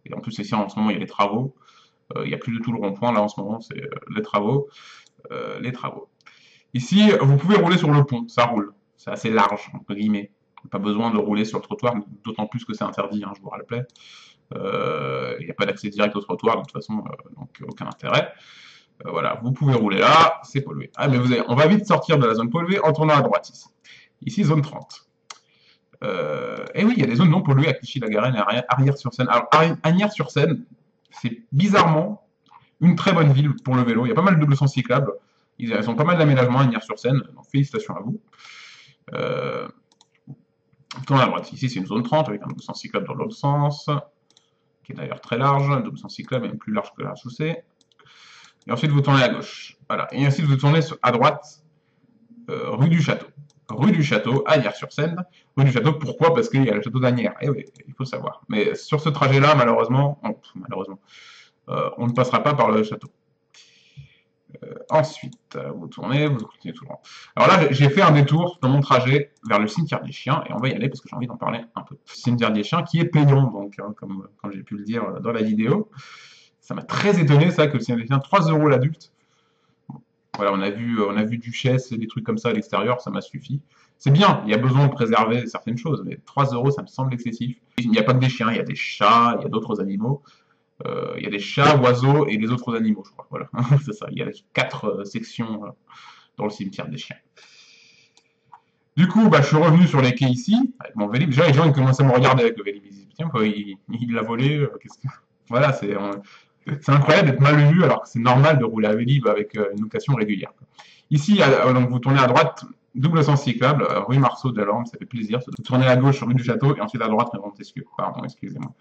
Et en plus, ici, en ce moment, il y a les travaux. Il n'y a plus du tout le rond-point, là, en ce moment, c'est les travaux. Les travaux. Ici, vous pouvez rouler sur le pont, ça roule. C'est assez large, entre guillemets. Pas besoin de rouler sur le trottoir, d'autant plus que c'est interdit, hein, je vous rappelle. Il n'y a pas d'accès direct au trottoir, de toute façon, donc aucun intérêt. Voilà, vous pouvez rouler là, c'est pollué. Ah, mais on va vite sortir de la zone polluée en tournant à droite ici. Ici, zone 30. Et oui, il y a des zones non polluées à Clichy-la-Garenne et Arrières-sur-Seine. Alors, Agnières-sur-Seine, c'est bizarrement une très bonne ville pour le vélo. Il y a pas mal de doubles sens cyclables. Ils ont pas mal d'aménagements à Agnières-sur-Seine, donc félicitations à vous. Euh, tournez à droite. Ici, c'est une zone 30 avec un double sens cyclable dans l'autre sens, qui est d'ailleurs très large. Un double sens cyclable même plus large que la chaussée. Et ensuite, vous tournez à gauche. Voilà. Et ensuite, vous tournez à droite, rue du Château. Rue du Château, Agnières-sur-Seine. Rue du Château, pourquoi? Parce qu'il y a le château d'Agnières. Eh oui, il faut savoir. Mais sur ce trajet-là, malheureusement, on ne passera pas par le château. Ensuite, vous tournez, vous continuez tout droit. Alors là, j'ai fait un détour dans mon trajet vers le cimetière des chiens, et on va y aller parce que j'ai envie d'en parler un peu. Le cimetière des chiens qui est payant, donc, hein, comme j'ai pu le dire dans la vidéo. Ça m'a très étonné, ça, que le cimetière des chiens, 3 € l'adulte. Voilà, on a vu Duchesse et des trucs comme ça à l'extérieur, ça m'a suffi. C'est bien, il y a besoin de préserver certaines choses, mais 3 €, ça me semble excessif. Il n'y a pas que des chiens, il y a des chats, il y a d'autres animaux. Il y a des chats, oiseaux et les autres animaux, je crois. Voilà, c'est ça. Il y a 4 sections dans le cimetière des chiens. Du coup, bah, je suis revenu sur les quais ici, avec mon Vélib. Déjà, les gens ils commençaient à me regarder avec le Vélib. Ils disent, tiens, il l'a volé. Voilà, c'est incroyable d'être mal vu alors que c'est normal de rouler à Vélib avec une location régulière. Ici, donc vous tournez à droite, double sens cyclable, rue Marceau de Lorme, ça fait plaisir. Vous tournez à gauche, rue du Château, et ensuite à droite, rue Montesquieu. Pardon, excusez-moi.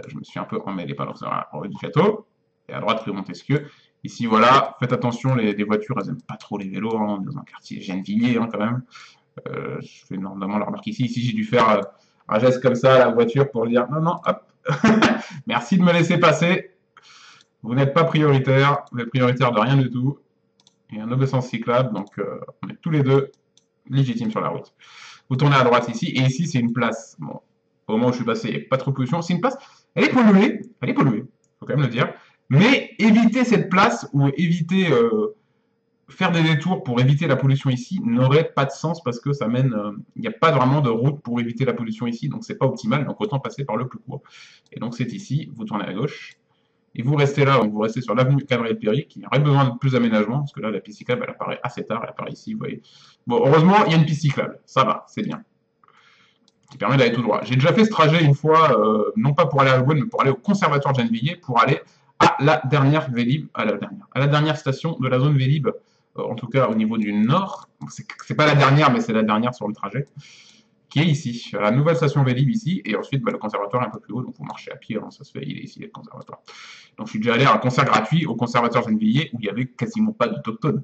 Je me suis un peu emmêlé par la rue du Château. Et à droite, rue Montesquieu. Ici, voilà, faites attention, les voitures, elles n'aiment pas trop les vélos, hein, dans un quartier Gennevilliers, hein, quand même. Je fais normalement la remarque ici. Ici, j'ai dû faire un geste comme ça à la voiture pour dire non, non, hop. Merci de me laisser passer. Vous n'êtes pas prioritaire. Vous êtes prioritaire de rien du tout. Il y a un obéissance cyclable, donc on est tous les deux légitimes sur la route. Vous tournez à droite ici, et ici, c'est une place. Bon, au moment où je suis passé, il n'y a pas trop de pollution. C'est une place, elle est polluée, faut quand même le dire. Mais éviter cette place ou éviter faire des détours pour éviter la pollution ici n'aurait pas de sens parce que ça mène, il n'y a pas vraiment de route pour éviter la pollution ici, donc c'est pas optimal, donc autant passer par le plus court. Et donc c'est ici, vous tournez à gauche, et vous restez là, donc vous restez sur l'avenue Gabriel-Péry, qui aurait besoin de plus d'aménagement, parce que là la piste cyclable elle apparaît assez tard, elle apparaît ici, vous voyez. Bon, heureusement, il y a une piste cyclable, ça va, c'est bien. Qui permet d'aller tout droit. J'ai déjà fait ce trajet une fois, non pas pour aller à Aulnay, mais pour aller au conservatoire de Gennevilliers, pour aller à la dernière Vélib, à la dernière station de la zone Vélib, en tout cas au niveau du nord. C'est pas la dernière, mais c'est la dernière sur le trajet, qui est ici, à la nouvelle station Vélib ici, et ensuite bah, le conservatoire est un peu plus haut, donc vous marchez à pied, hein, ça se fait, il est ici le conservatoire. Donc je suis déjà allé à un concert gratuit au conservatoire Gennevilliers où il y avait quasiment pas d'autochtones.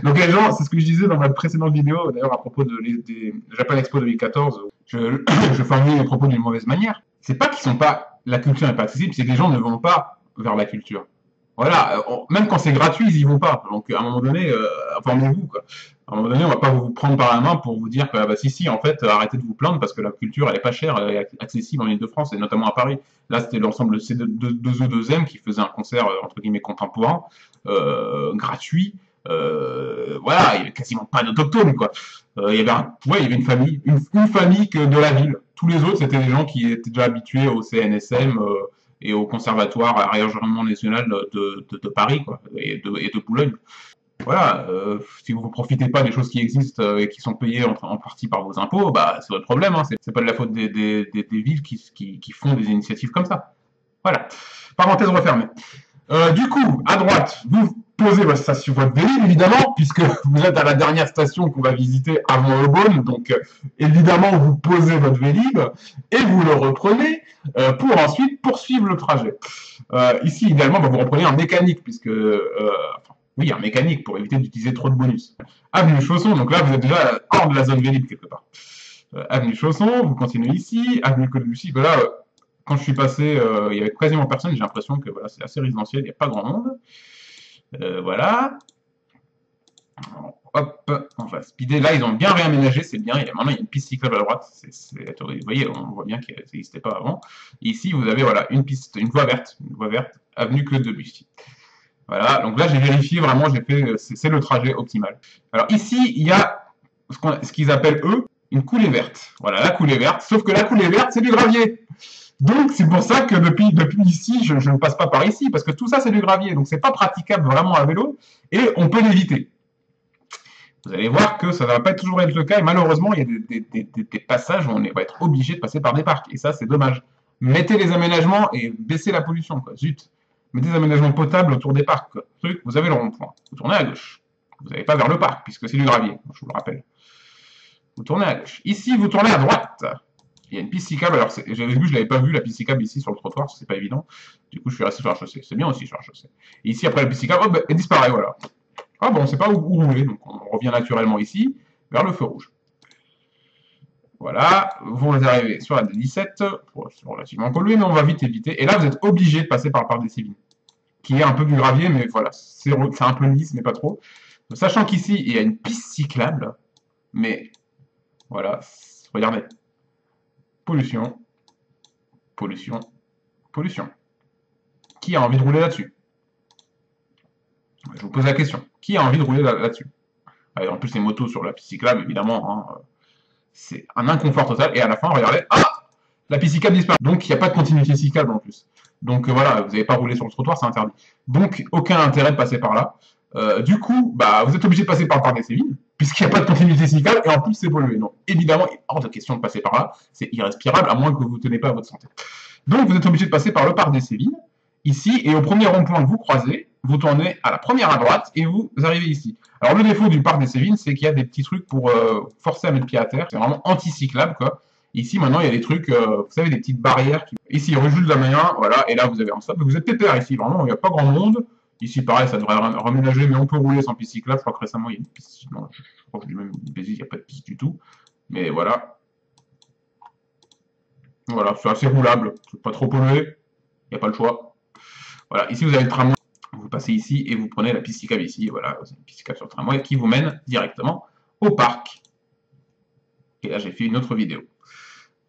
Donc les gens, c'est ce que je disais dans ma précédente vidéo, d'ailleurs à propos des Japan Expo 2014, je formulais les propos d'une mauvaise manière. C'est pas qu'ils sont pas, la culture n'est pas accessible, c'est que les gens ne vont pas vers la culture. Voilà, même quand c'est gratuit, ils y vont pas. Donc à un moment donné, informez-vous quoi. À un moment donné, on va pas vous prendre par la main pour vous dire que ah bah si en fait arrêtez de vous plaindre parce que la culture elle est pas chère, elle est accessible en Ile-de-France et notamment à Paris. Là c'était l'ensemble de C2E2M qui faisait un concert entre guillemets contemporain, gratuit. Voilà, il y avait quasiment pas d'autochtones quoi. Il y avait une famille, une famille que de la ville. Tous les autres c'était des gens qui étaient déjà habitués au CNSM. Et au conservatoire à régionnement national de Paris quoi, et de Boulogne. Voilà, si vous ne profitez pas des choses qui existent et qui sont payées en partie par vos impôts, bah, c'est votre problème, hein. C'est pas de la faute des villes qui font des initiatives comme ça. Voilà, parenthèse refermée. Du coup, à droite, vous posez votre station, votre Vélib, évidemment, puisque vous êtes à la dernière station qu'on va visiter avant Aubonne, donc évidemment, vous posez votre Vélib et vous le reprenez pour ensuite poursuivre le trajet. Ici, idéalement, bah, vous reprenez un mécanique, puisque... oui, un mécanique, pour éviter d'utiliser trop de bonus. Avenue Chausson, donc là, vous êtes déjà hors de la zone Vélib, quelque part. Avenue Chausson, vous continuez ici, Avenue Colomucci, voilà... quand je suis passé, il y avait quasiment personne, j'ai l'impression que voilà, c'est assez résidentiel, il n'y a pas grand monde. Voilà. hop, on va speeder. Là, ils ont bien réaménagé, c'est bien. Maintenant, il y a une piste cyclable à droite. Vous voyez, on voit bien que ça n'existait pas avant. Et ici, vous avez voilà, une piste, une voie verte, avenue Claude Debussy. Voilà, donc là, j'ai vérifié vraiment, j'ai fait, c'est le trajet optimal. Alors ici, il y a ce qu'ils appellent, eux, une coulée verte. Voilà, la coulée verte. Sauf que la coulée verte, c'est du gravier. Donc, c'est pour ça que depuis ici, je ne passe pas par ici, parce que tout ça, c'est du gravier. Donc, c'est pas praticable vraiment à vélo, et on peut l'éviter. Vous allez voir que ça ne va pas toujours être le cas, et malheureusement, il y a des passages où on va être obligé de passer par des parcs, et ça, c'est dommage. Mettez les aménagements et baissez la pollution, quoi. Zut. Mettez des aménagements potables autour des parcs, quoi. Truc, vous avez le rond-point. Vous tournez à gauche. Vous n'allez pas vers le parc, puisque c'est du gravier, je vous le rappelle. Vous tournez à gauche. Ici, vous tournez à droite. Il y a une piste cyclable. Alors, j'avais vu, je l'avais pas vu, la piste cyclable ici sur le trottoir, c'est pas évident. Du coup, je suis resté sur la chaussée. C'est bien aussi sur la chaussée. Et ici, après la piste cyclable, hop, elle disparaît, voilà. Ah bon, on sait pas où rouler, donc on revient naturellement ici, vers le feu rouge. Voilà, vous arrivez sur la D17, c'est relativement pollué, mais on va vite éviter. Et là, vous êtes obligé de passer par le parc des Cévines, qui est un peu du gravier, mais voilà, c'est un peu lisse, mais pas trop. Sachant qu'ici, il y a une piste cyclable, mais voilà, regardez. Pollution, pollution, pollution. Qui a envie de rouler là-dessus? Je vous pose la question. Qui a envie de rouler là-dessus? En plus, les motos sur la piste cyclable, évidemment, hein, c'est un inconfort total. Et à la fin, regardez, ah, la piste cyclable disparaît. Donc, il n'y a pas de continuité cyclable en plus. Donc, voilà, vous n'avez pas roulé sur le trottoir, c'est interdit. Donc, aucun intérêt de passer par là. Du coup, bah, vous êtes obligé de passer par le parc des Cévines, puisqu'il n'y a pas de continuité cyclable, et en plus, c'est pollué. Donc, évidemment, il est hors de question de passer par là. C'est irrespirable, à moins que vous ne tenez pas à votre santé. Donc, vous êtes obligé de passer par le parc des Cévines, ici, et au premier rond-point que vous croisez, vous tournez à la première à droite, et vous arrivez ici. Alors, le défaut du parc des Cévines, c'est qu'il y a des petits trucs pour forcer à mettre pied à terre. C'est vraiment anti-cyclable, quoi. Ici, maintenant, il y a des trucs, vous savez, des petites barrières. Ici, rue Jules Damayen, voilà, et là, vous avez un stop. Vous êtes pépère ici, vraiment, il n'y a pas grand monde. Ici, pareil, ça devrait reménager, mais on peut rouler sans piste cyclable. Je crois que récemment, il y a une piste. Non, je crois que je dis même une bêtise, il n'y a pas de piste du tout. Mais voilà. Voilà, c'est assez roulable. C'est pas trop pollué. Il n'y a pas le choix. Voilà, ici, vous avez le tramway. Vous passez ici et vous prenez la piste cyclable ici. Voilà, c'est une piste cyclable sur le tramway qui vous mène directement au parc. Et là, j'ai fait une autre vidéo.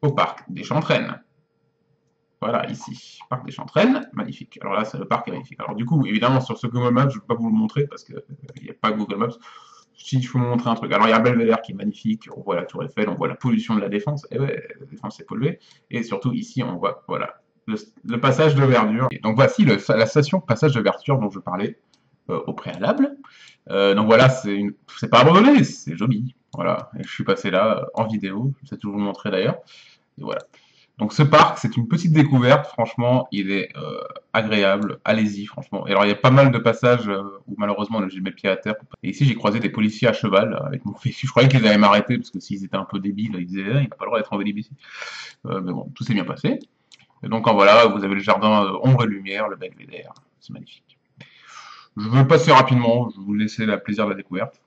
Au parc des Chantraines. Voilà, ici, parc des Chantraines, magnifique. Alors là, c'est le parc est magnifique. Alors du coup, évidemment, sur ce Google Maps, je ne vais pas vous le montrer parce qu'il n'y a pas Google Maps. Si je peux vous montrer un truc. Alors il y a Belvédère qui est magnifique, on voit la Tour Eiffel, on voit la pollution de la Défense. Et ouais, la Défense est polluée. Et surtout ici, on voit, voilà, le passage de Verdure. Et donc voici la station passage de Verdure dont je parlais au préalable. Donc voilà, c'est pas abandonné, c'est joli. Voilà, et je suis passé là en vidéo, je vais toujours vous montrer d'ailleurs. Et voilà. Donc ce parc, c'est une petite découverte, franchement, il est agréable, allez-y, franchement. Et alors il y a pas mal de passages où malheureusement j'ai mis mes pieds à terre. Et ici j'ai croisé des policiers à cheval avec mon fils. Je croyais qu'ils allaient m'arrêter parce que s'ils étaient un peu débiles, ils disaient il n'a pas le droit d'être en vélib ici. Mais bon, tout s'est bien passé. Et donc en voilà, vous avez le jardin ombre et lumière, le Belvédère, c'est magnifique. Je veux passer rapidement, je vais vous laisser le plaisir de la découverte.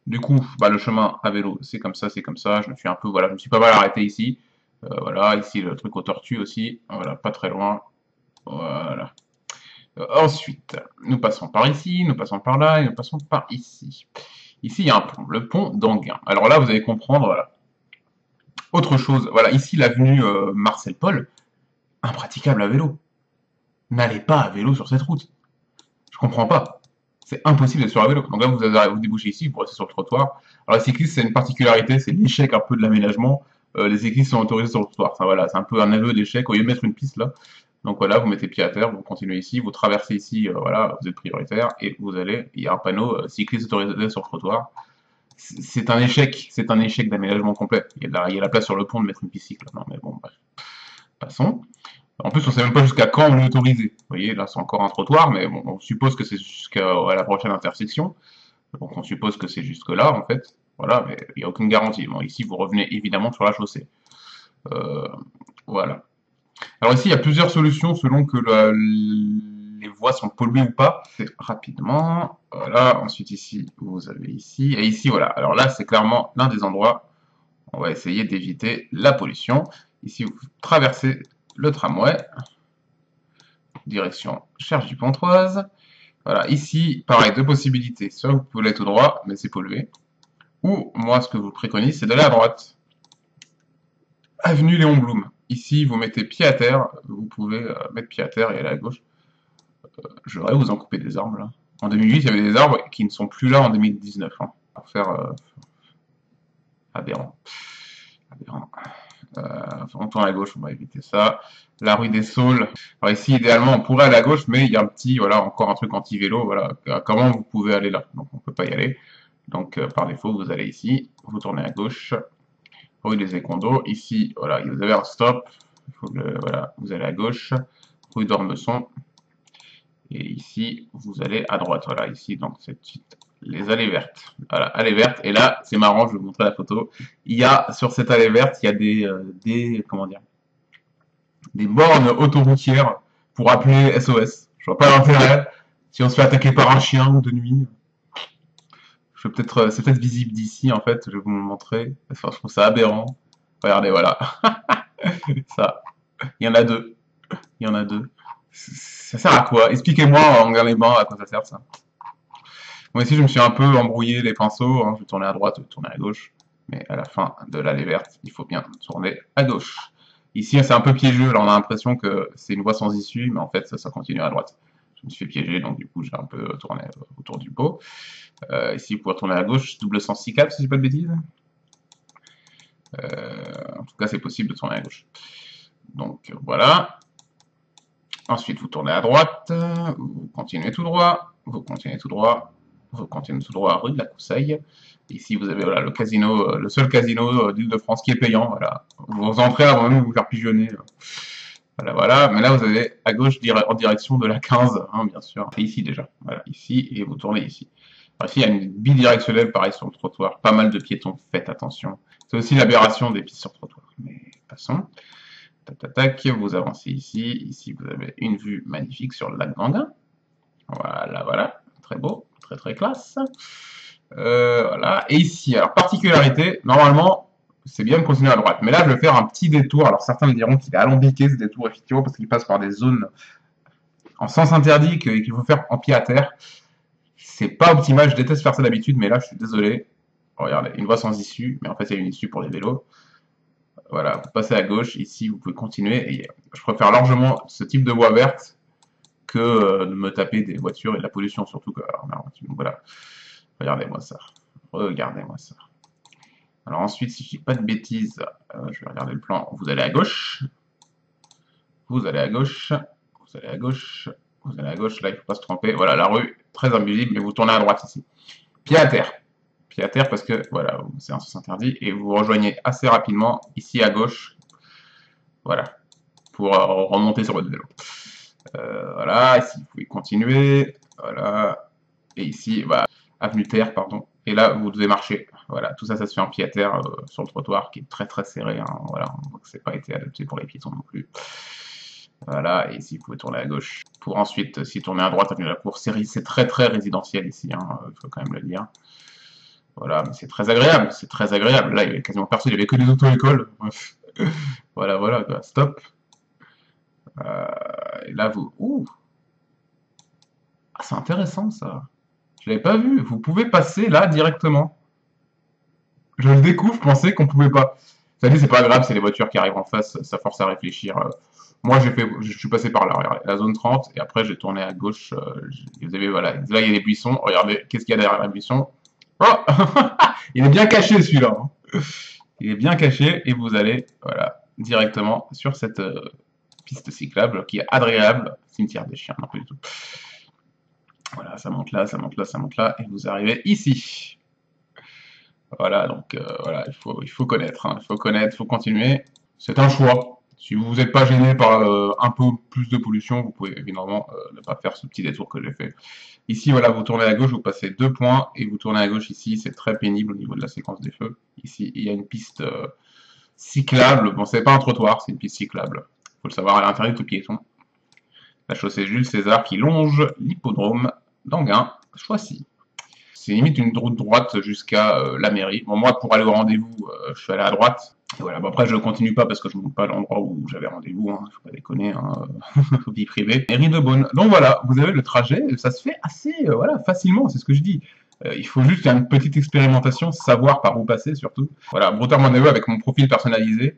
Du coup, bah, le chemin à vélo, c'est comme ça, c'est comme ça. Je me suis un peu, voilà, je me suis pas mal arrêté ici. Voilà, ici le truc aux tortues aussi, voilà, pas très loin. Voilà. Ensuite, nous passons par ici, nous passons par là, et nous passons par ici. Ici, il y a un pont, le pont d'Anguin. Alors là, vous allez comprendre, voilà. Autre chose, voilà, ici l'avenue Marcel Paul, impraticable à vélo. N'allez pas à vélo sur cette route. Je comprends pas. C'est impossible d'être sur un vélo. Donc là, vous débouchez ici, vous restez sur le trottoir. Alors les cyclistes, c'est une particularité, c'est l'échec un peu de l'aménagement. Les cyclistes sont autorisés sur le trottoir. Enfin, voilà, c'est un peu un aveu d'échec. Au lieu de mettre une piste là, donc voilà, vous mettez pied à terre, vous continuez ici, vous traversez ici, voilà, vous êtes prioritaire, et vous allez, il y a un panneau cycliste autorisé sur le trottoir. C'est un échec d'aménagement complet. Il y a la place sur le pont de mettre une piste cycle. Non mais bon, bref. Passons. En plus, on ne sait même pas jusqu'à quand on est autorisé. Vous voyez, là, c'est encore un trottoir, mais bon, on suppose que c'est jusqu'à la prochaine intersection. Donc, on suppose que c'est jusque-là, en fait. Voilà, mais il n'y a aucune garantie. Bon, ici, vous revenez évidemment sur la chaussée. Voilà. Alors ici, il y a plusieurs solutions selon que les voies sont polluées ou pas. C'est rapidement. Voilà, ensuite ici, vous avez ici. Et ici, voilà. Alors là, c'est clairement l'un des endroits où on va essayer d'éviter la pollution. Ici, vous traversez le tramway, direction Cherche-du-Pontoise. Voilà, ici, pareil, deux possibilités. Soit vous pouvez aller tout droit, mais c'est pollué. Ou, moi, ce que je vous préconise, c'est d'aller à droite. Avenue Léon Blum. Ici, vous mettez pied à terre, vous pouvez mettre pied à terre et aller à gauche. Je vais vous en couper des arbres, là. En 2008, il y avait des arbres qui ne sont plus là en 2019, hein, pour faire aberrant. Aberrant. On tourne à gauche, on va éviter ça. La rue des Saules. Alors ici, idéalement, on pourrait aller à gauche, mais il y a un petit, voilà, encore un truc anti-vélo, voilà. Comment vous pouvez aller là? Donc on peut pas y aller. Donc par défaut, vous allez ici, vous tournez à gauche, rue des Écondos. Ici, voilà, vous avez un stop. Il faut que, voilà, vous allez à gauche, rue d'Ormesson. Et ici, vous allez à droite. Voilà, ici, donc c'est les allées vertes. Voilà, allées vertes. Et là, c'est marrant, je vais vous montrer la photo. Il y a, sur cette allée verte, il y a comment dire, des bornes autoroutières pour appeler SOS. Je vois pas l'intérêt. Si on se fait attaquer par un chien de nuit, c'est peut-être visible d'ici en fait. Je vais vous le montrer. Enfin, je trouve ça aberrant. Regardez, voilà. Ça. Il y en a deux. Il y en a deux. Ça sert à quoi? Expliquez-moi en regardant les bancs à quoi ça sert ça. Moi ici, je me suis un peu embrouillé les pinceaux. Hein. Je vais tourner à droite, je vais tourner à gauche. Mais à la fin de l'allée verte, il faut bien tourner à gauche. Ici, c'est un peu piégeux. Là, on a l'impression que c'est une voie sans issue, mais en fait, ça continue à droite. Je me suis fait piéger, donc du coup, j'ai un peu tourné autour du pot. Ici, vous pouvez retourner à gauche, double sens 6 caps, si je dis pas de bêtises. En tout cas, c'est possible de tourner à gauche. Donc, voilà. Ensuite, vous tournez à droite, vous continuez tout droit, vous continuez tout droit, vous continuez tout droit, rue de la Coussaille. Ici, vous avez voilà, le casino, le seul casino d'Île-de-France qui est payant. Voilà. Vous entrez avant même de vous faire pigeonner. Voilà, voilà. Mais là, vous avez à gauche en direction de la 15, hein, bien sûr. C'est ici déjà. Voilà, ici, et vous tournez ici. Alors, ici, il y a une bidirectionnelle, pareil, sur le trottoir. Pas mal de piétons, faites attention. C'est aussi l'aberration des pistes sur trottoir. Mais passons. Tac, tac, tac, vous avancez ici. Ici, vous avez une vue magnifique sur le lac d'Anguin. Voilà, voilà. Très beau, très très classe. Voilà. Et ici, alors particularité, normalement, c'est bien de continuer à droite. Mais là, je vais faire un petit détour. Alors certains me diront qu'il est alambiqué ce détour, effectivement, parce qu'il passe par des zones en sens interdit qu'il faut faire en pied à terre. C'est pas optimal, je déteste faire ça d'habitude, mais là, je suis désolé. Regardez, une voie sans issue, mais en fait, il y a une issue pour les vélos. Voilà, vous passez à gauche, ici, vous pouvez continuer. Et je préfère largement ce type de voie verte que de me taper des voitures et de la pollution, surtout que... Alors, voilà, regardez-moi ça. Regardez-moi ça. Alors ensuite, si je dis pas de bêtises, je vais regarder le plan. Vous allez à gauche. Vous allez à gauche. Vous allez à gauche. Vous allez à gauche. Là, il ne faut pas se tromper. Voilà, la rue, très invisible, mais vous tournez à droite ici. Pied à terre. Pied à terre parce que, voilà, c'est un sens interdit. Et vous rejoignez assez rapidement ici à gauche. Voilà. Pour remonter sur votre vélo. Voilà, ici, vous pouvez continuer. Voilà. Et ici, bah, avenue Terre, pardon. Et là, vous devez marcher. Voilà, tout ça, ça se fait en pied à terre sur le trottoir qui est très très serré. Hein. Voilà, on voit que c'est pas été adapté pour les piétons non plus. Voilà, et ici, vous pouvez tourner à gauche. Pour ensuite, si tourner à droite, avenue de la Cour, c'est très très résidentiel ici, hein, faut quand même le dire. Voilà, mais c'est très agréable, c'est très agréable. Là, il y avait quasiment personne, il y avait que des auto-écoles. Voilà, voilà, quoi. Stop. Et là, vous... Ouh. Ah, c'est intéressant, ça. Je l'avais pas vu. Vous pouvez passer là directement. Je le découvre, je pensais qu'on pouvait pas. Ça dit, c'est pas grave, c'est les voitures qui arrivent en face, ça force à réfléchir. Moi, je suis passé par là, regardez, la zone 30, et après j'ai tourné à gauche. Vous avez, voilà, là il y a des buissons. Regardez, qu'est-ce qu'il y a derrière la buisson? Oh il est bien caché celui-là. Hein. Il est bien caché, et vous allez, voilà, directement sur cette piste cyclable qui est agréable. Cimetière des chiens, non pas du tout. Voilà, ça monte là, ça monte là, ça monte là, et vous arrivez ici. Voilà, donc voilà, il faut connaître, hein, il faut connaître, il faut continuer. C'est un choix. Si vous n'êtes pas gêné par un peu plus de pollution, vous pouvez évidemment ne pas faire ce petit détour que j'ai fait. Ici, voilà, vous tournez à gauche, vous passez 2 points, et vous tournez à gauche ici, c'est très pénible au niveau de la séquence des feux. Ici, il y a une piste cyclable, bon, c'est pas un trottoir, c'est une piste cyclable. Il faut le savoir, à l'intérieur de tout piéton. La chaussée Jules César qui longe l'hippodrome d'Anguin, Choissy. C'est limite une route droite jusqu'à la mairie. Bon, moi, pour aller au rendez-vous, je suis allé à droite. Et voilà, bon, après, je continue pas parce que je ne monte pas à l'endroit où j'avais rendez-vous. Hein, faut pas déconner, hein, vie privée. Mairie de Beaune. Donc voilà, vous avez le trajet. Ça se fait assez voilà, facilement, c'est ce que je dis. Il faut juste faire une petite expérimentation, savoir par où passer surtout. Voilà, Broteur Mon Neveu avec mon profil personnalisé.